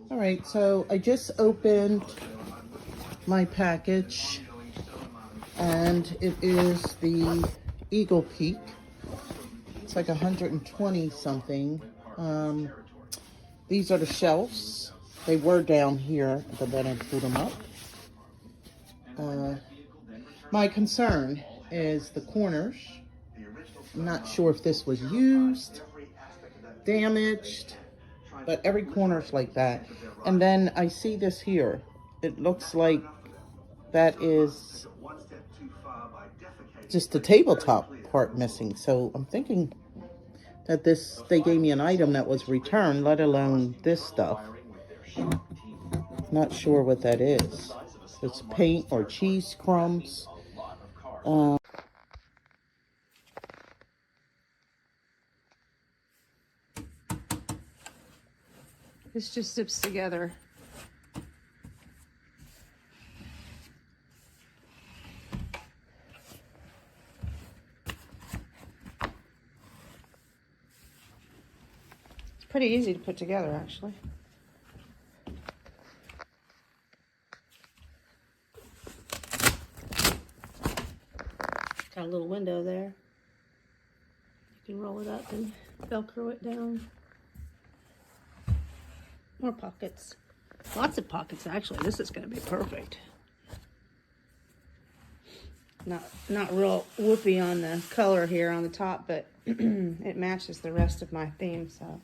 All right, so I just opened my package and it is the Eagle Peak. It's like 120 something. These are the shelves. They were down here, but then I pulled them up. My concern is the corners. I'm not sure if this was used, damaged, but every corner's like that. And then I see this here. It looks like that is just the tabletop part missing. So I'm thinking that they gave me an item that was returned, let alone this stuff. Not sure what that is. It's paint or cheese crumbs. This just zips together. It's pretty easy to put together, actually. Got a little window there. You can roll it up and Velcro it down. More pockets. Lots of pockets, actually. This is going to be perfect. Not real whoopy on the color here on the top, but it matches the rest of my theme, so